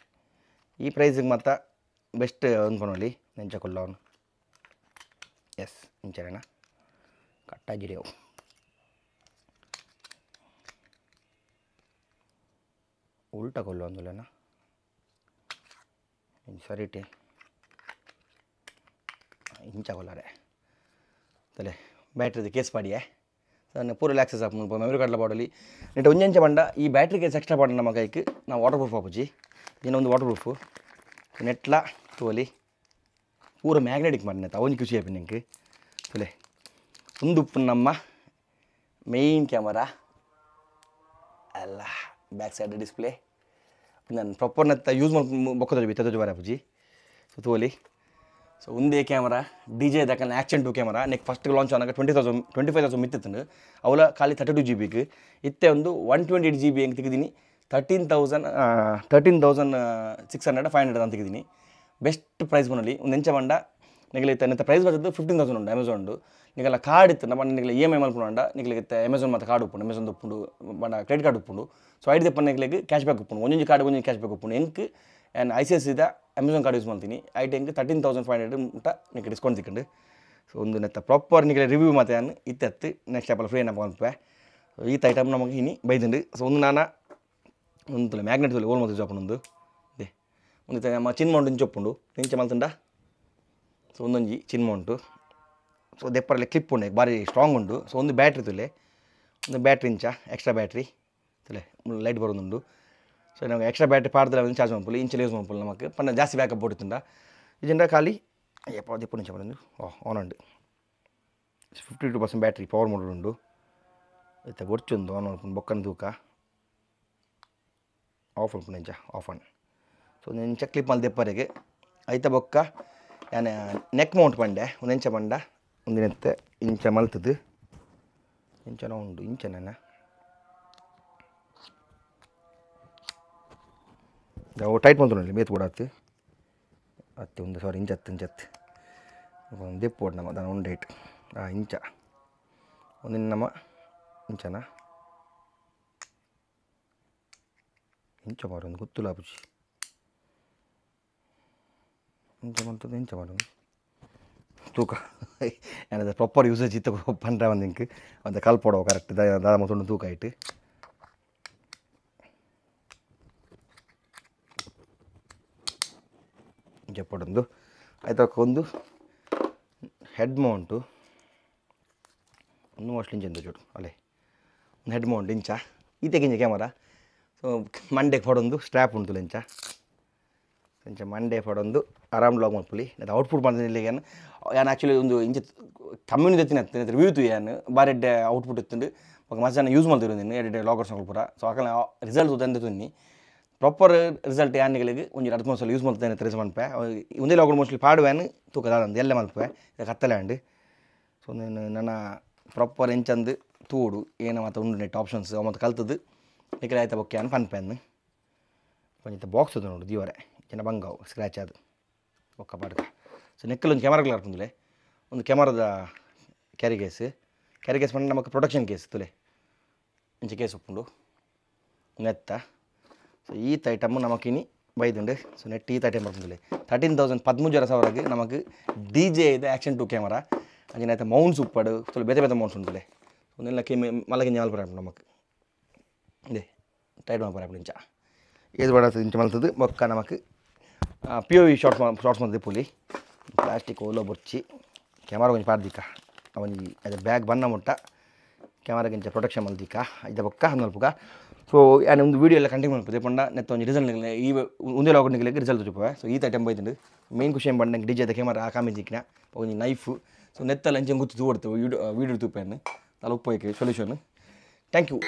ಈ ಪ್ರೈಸಿಗೆ ಮತ್ತು ಬೆಸ್ಟ್ ಅಂದ್ಕೊಂಡಿ ನೆಂಚಕೊಲ್ಲ ಅವನು ಎಸ್ ಇಂಚರೇನ ಕಟ್ಟಾಗಿರಿ ಅವು ಉಲ್ಟಾ ಕೊಲ್ಲು ಅಂದುಲೇನ ಸರಿಟಿ ಇಂಚ ಕೊಲ್ಲಾರೆ ತಲೆ ಬ್ಯಾಟ್ರಿದು ಕೇಸ್ ಪಾಡಿಯೇ ಸಣ್ಣ ಪೂರ ಆಕ್ಸೆಸ್ ಆಪ್ ಮೆಮರಿ ಕಾರ್ಡ್ಲ ಬಾಡಲಿ ನೆಟ್ ಒಂಜಂಚ ಬಂಡ ಈ ಬ್ಯಾಟ್ರಿ ಕೇಸ್ ಎಕ್ಸ್ಟ್ರಾ ಬಾಡ ನಮ್ಮ ಕೈಗೆ ನಾವು ವಾಟರ್ ಪ್ರೂಫ್ ಆಪುಜಿ ಇನ್ನೊಂದು ವಾಟರ್ ಪ್ರೂಫು ನೆಟ್ಲ ತೋಲಿ ಪೂರ ಮ್ಯಾಗ್ನೆಟಿಕ್ ಮಾಡಿನ ಅವನಿಗೆ ಖುಷಿ ಆಯ್ತು ನಿಂಗೆ ತಲೆ ಒಂದು ಉಪ್ಪು ನಮ್ಮ ಮೇಯ್ನ್ ಕ್ಯಾಮರಾ ಅಲ್ಲ ಬ್ಯಾಕ್ ಸೈಡ್ ಡಿಸ್ಪ್ಲೇ ನಾನು ಪ್ರಾಪರ್ ನೆತ್ತ ಯೂಸ್ ಮಾಡಿ ಬೊಕ್ಕದ ಬಿತ್ತದ ಬಾರ ಅಪ್ಪುಜಿ ಸೊ ತೋಲಿ ಸೊ ಒಂದೇ ಕ್ಯಾಮರಾ DJI ದಕ್ಕನ ಆ್ಯಕ್ಷನ್ 2 ಕ್ಯಾಮರಾ ನೆಕ್ ಫಸ್ಟ್ ಲಾಂಚ್ ಆನಾಗ 25,000 ಮಿತ್ತಿತ್ತು ಅವಲ ಖಾಲಿ 32 GB ಇತ್ತೆ ಒಂದು 128 GB ಹೆಂಗೆ ತೆಗೆದೀನಿ 13,600 500 ಅಂತ ತೆಗೆದೀನಿ ಬೆಸ್ಟ್ ಪ್ರೈಸ್ ಬನ್ನಲ್ಲಿ ಒಂದು ಎಂಚ ಬಂಡ ನಿಗಲಿ ನೆತ್ತ ಪ್ರೈಸ್ ಬರ್ತದ್ದು 15,000 ಉಂಟು ಅಮೆಝಾನ್ ಉಂಡು ನಿಗಲ ಕಾರ್ಡ್ ಇತ್ತು ನಮ್ಮ ನಿಗಲಿ EMI ಮಲ್ಪುಂಡ ನಿಗಲಿಗೆ ಅಮೆಝಾನ್ ಮತ್ತು ಕಾರ್ಡ್ ಉಪ್ಪುಂಡು ಅಮೆಝಾನ್ ಉಪ್ಪುಂಡು ಬಂಡ ಕ್ರೆಡಿಟ್ ಕಾರ್ಡ್ ಉಪ್ಪುಂಡು ಸೊ ಐದು ದಪ್ಪ ನಿಗಲಿಗೆ ಕ್ಯಾಶ್ ಬ್ಯಾಕ್ ಉಪ್ಪುಂಡು ಒಂದೊಂದು ಕಾರ್ಡ್ ಒಂದೊಂದು ಕ್ಯಾಶ್ ಬ್ಯಾಕ್ ಉಪ್ಪುಂಡು ಹೆಂಗೆ and ICICI Amazon card use ಮಾಡ್ತೀನಿ ಐಟ್ ಹೆಂಗೆ 13,500 ಮುಟ್ಟ ನಿಮಗೆ ಡಿಸ್ಕೌಂಟ್ ತಿಕ್ಕೊಂಡು ಸೊ ಒಂದು ನೆತ್ತ ಪ್ರಾಪರ್ ನಿಗಲಿ ರಿವ್ಯೂ ಮತ್ತೆ ನಾನು ಇತ್ತು ನೆಕ್ಸ್ಟ್ ಆ್ಯಪಲ್ಲಿ ಫ್ರೀ ಏನಪ್ಪ ಅಂಪೆ ಈತ ಐಟಮ್ ನಮಗೆ ಇನಿ ಬೈದಂಡು ಸೊ ಒಂದು ನಾನು ಒಂದು ಮ್ಯಾಗ್ನೆಟ್ ತೋಲಿ ಓಲ್ ಮತ್ತು ಜೋಪನೊಂದು ದೇ ಒಂದು ನಮ್ಮ ಚಿನ್ ಮೌಂಟ್ ಇಂಚ ಒಪ್ಪುಂಡು ಇಂಚ ಮಲ್ತಂಡ ಸೊ ಒಂದೊಂಜಿ ಚಿನ್ ಮೌಂಟು ಸೊ ದೆಪ್ಪರಲ್ಲಿ ಕ್ಲಿಪ್ ಉಂಡೆ ಭಾರಿ ಸ್ಟ್ರಾಂಗ್ ಉಂಡು ಸೊ ಒಂದು ಬ್ಯಾಟ್ರಿ ತುಲೆ ಒಂದು ಬ್ಯಾಟ್ರಿ ಇಂಚ ಎಕ್ಸ್ಟ್ರಾ ಬ್ಯಾಟ್ರಿ ತುಲೆ ಲೈಟ್ ಬರೋದುಂಡು ಸೊ ನಮಗೆ ಎಕ್ಸ್ಟ್ರಾ ಬ್ಯಾಟ್ರಿ ಪಾಡ್ದಲ್ಲ ಒಂದು ಚಾರ್ಜ್ ಮಾಡ್ಪುಲಿ ಇಂಚಲ್ಲಿ ಯೂಸ್ ಮಾಡ್ಪುಲಿ ನಮಗೆ ಪನ್ನ ಜಾಸ್ತಿ ಬ್ಯಾಕಪ್ ಕೊಡುತ್ತುಂಡ ಇದಿಂದ ಖಾಲಿ ಅಯ್ಯಪ್ಪ ದೆಪ್ಪು ನಿಂಚ ಬಂದು ಆನ್ ಉಂಡು 52% ಬ್ಯಾಟ್ರಿ ಪವರ್ ಮೋಡ್ ಉಂಡು ಇತ್ತ ಗೊರ್ಚೊಂದು ಆನ್ ಮಾಡ್ಕೊಂಡು ಬೊಕ್ಕನ ತೂಕ ಆಫ್ ಮಾಡ್ಕೊಂಡು ಇಂಚ ಆಫ್ ಆನ್ ಸೊ ಇಂಚ ಕ್ಲಿಪ್ ಮಾಡಿ ದೆಪ್ಪರೆಗೆ ಐತ ಬೊಕ್ಕ ಯಾನೆ ನೆಕ್ ಮೌಂಟ್ ಬಂಡೆ ಒಂದು ಇಂಚ ಬಂಡ ಒಂದಿನತ್ತೆ ಇಂಚ ಮಲ್ತದ್ದು ಇಂಚನ ಉಂಡು ಇಂಚನ ಟೈಟ್ ಮಾಡ್ತು ಮೇತ್ ಕೊಡತ್ತೆ ಅತ್ತೆ ಒಂದು ಸಾರಿ ಇಂಚತ್ತು ಒಂದು ದೆಪ್ಪೋಡು ನಮ್ಮ దాని ಒಂದು డైట్ ఇంచ ಒಂದು ನಮ್ಮ ಇಂಚನ ಇಂಚ ಮಾಡು ಒಂದು ಗೊತ್ತಿಲ್ಲ ಪುಚ್ಚಿ ಇಂಚ ಮಾಡ್ತದೆ ಇಂಚ ಮಾಡು ತೂಕ ಏನದು ಪ್ರಾಪರ್ ಯೂಸೇಜ್ ಇತ್ತು ಪಂಡ್ರೆ ಒಂದು ಇಂಕ್ ಒಂದು ಕಲ್ಪೋಡೋ ಕರೆಕ್ಟ್ ದಾದ ಮತ್ತೊಂದು ತೂಕ ಇಟ್ಟು చెప్పడందు అయితే ಒಂದು ಹೆಡ್ ಮೌಂಟು ಒಂದು ಮೋಸ್ಟ್ಲಿ ಇಂಚ చూడు ಅಲ್ಲೇ ಒಂದು ಹೆಡ್ ಮೌಂಟ್ ಇಂಚ ಈತೆಗಿಂಚ ಕ್ಯಾಮರಾ ಸೊ ಮಂಡೆ ಪಡೊಂದು ಸ್ಟ್ರ್ಯಾಪ್ ಉಂಟು ಇಂಚ ಇಂಚ ಮಂಡೆ ಪಡೊಂದು ಆರಾಮ್ ಲಾಗ್ ಮಾಡ್ಪುಲಿ ಅದು ಔಟ್ಪುಟ್ ಮಾಡ್ತೀನಿ ಏನು ಏನು ಆ್ಯಕ್ಚುಲಿ ಒಂದು ಇಂಚ ಕಮ್ಯುನಿ ಎತ್ತಿನ ವ್ಯೂ ತು ಏನು ಬಾರಿ ಎಡ್ಡೆ ಔಟ್ಪುಟ್ ಎತ್ತುಂಡು ఒక మధ్యాహ్నం యూజ్ ಮಾಡ್ತಿರೋದು ಎಡ್ಡೆ ಲಾಗರ್ಸ್ ಪೂರ ಸೊ ಆಕಲ ರಿಸಲ್ಟ್ ತಂದೆ ತುನ್ನಿ ಪ್ರಾಪರ್ ರಿಸಲ್ಟ್ ಯಾನಿಗಳಿಗೆ ಒಂದು 2-3 ಸಲ ಯೂಸ್ ಮಾಡ್ತೇನೆ ತ್ರೆಸ್ ಮಲ್ಪೆ ಒಂದೇ ಲಾಗರ್ ಮೋಸ್ಟ್ಲಿ ಪಾಡುವೇನು ತೂಕದ ಎಲ್ಲ ಮಲ್ಪೆ ಕತ್ತಲೆ ಅಂಡು ಸೊ ನನ್ನ ಪ್ರಾಪರ್ ಎಂಚಂದು ತೂಡು ಏನು ಮತ್ತು ಉಂಡು ನೆಟ್ ಆಪ್ಷನ್ಸ್ ಮತ್ತು ಕಲ್ತದ್ದು ನಿಖಿಲ ಆಯ್ತಾ ಬೊಕ್ಕೆ ಅನ್ನು ಪನ್ಪೆನ್ನು ಕೊಂಚ ಬಾಕ್ಸ್ ಅದು ನೋಡು ದೀವರೆ ಜನ ಬಂಗಾವು ಸ್ಕ್ರ್ಯಾಚ್ ಅದು ಬೊಕ್ಕ ಪಾಡ್ಕ ಸೊ ನೆಕ್ಕಲ್ಲಿ ಒಂದು ಕ್ಯಾಮರಾಗಳು ಹಾಡ್ತಂದುಲೆ ಒಂದು ಕ್ಯಾಮರಾದ ಕ್ಯಾರಿ ಕೇಸ್ ಮಾಡಿ ನಮಗೆ ಪ್ರೊಟೆಕ್ಷನ್ ಕೇಸ್ ತುಲೆ ಇಂಚ ಕೇಸ್ ಉಪ್ಪುಂಡು ನೆತ್ತ ಸೊ ಈತ ಐಟಮು ನಮಕಿನಿ ಬೈದುಂಡು ಸೊ ನೆಟ್ ಈತ ಐಟಮ್ ಬರ್ತದೆ 13,000 ನಮಗೆ DJ ಇದೆ ಆ್ಯಕ್ಷನ್ 2 ಕ್ಯಾಮರಾ ಅಂಜನೈತೆ ಮೌಂಟ್ಸ್ ಉಪ್ಪಡು ಸೊ ಬೇತೆ ಮೌಂಟ್ಸ್ ಉಂಟುಲೆ ಒಂದೆಲ್ಲ ಮಲಗಿ ಮಲ್ಪರ ನಮಗೆ ಇದೆ ಟೈಟ್ ಮಲ್ಪರ ಇಂಚ ಏದು ಬಡ ಇಂಚ ಮಲ್ತದ್ದು ಬೊಕ್ಕ ನಮಗೆ POV ಶಾರ್ಟ್ಸ್ ಮಂದಿ ಪುಲಿ ಪ್ಲಾಸ್ಟಿಕ್ ಓಲೋ ಬೊಚ್ಚಿ ಕ್ಯಾಮರಾ ಕೊಂಚ ಪಾಡ್ದಿಕ್ಕ ಅವನಿಗೆ ಅದು ಬ್ಯಾಗ್ ಬಣ್ಣ ಮುಟ್ಟ ಕ್ಯಾಮರಾಗಿಂಚ ಪ್ರೊಟೆಕ್ಷನ್ ಮಲ್ದಿಕ್ಕ ಇದು ಬೊಕ್ಕ ಹಂಗಲ್ಪುಗ ಸೊ ನಾನು ಒಂದು ವೀಡಿಯೋ ಎಲ್ಲ ಕಂಟಿನ್ಯೂ ಮಾಡ್ಬೋದು ಪಂಡ ನೆತ್ತ ಒಂದು ರಿಸಲ್ಟ್ ಈ ಒಂದೇ ಲಾಗ್ ನಿಗಲಿಕ್ಕೆ ರಿಸಲ್ಟ್ ತೋರಿಪುವೆ ಸೊ ಈ ಐಟಮ್ ಬೈದು ಮೇನ್ ಖುಷಿ ಏನು ಬಂದಂಗೆ DJ ಕ್ಯಾಮರಾ ಕಾಮಿದ್ದಿಕ್ಕಿನ ಒಂದು ನೈಫು ಸೊ ನೆತ್ತಲ್ಲ ಇಂಚೆ ಗುತ್ತು ತೂಡ್ತು ವೀಡಿಯೋ ತೂಪೇನು ತಲೆ ಉಪ್ಪು ಸೊಲ್ಯೂಷನ್ ಥ್ಯಾಂಕ್ ಯು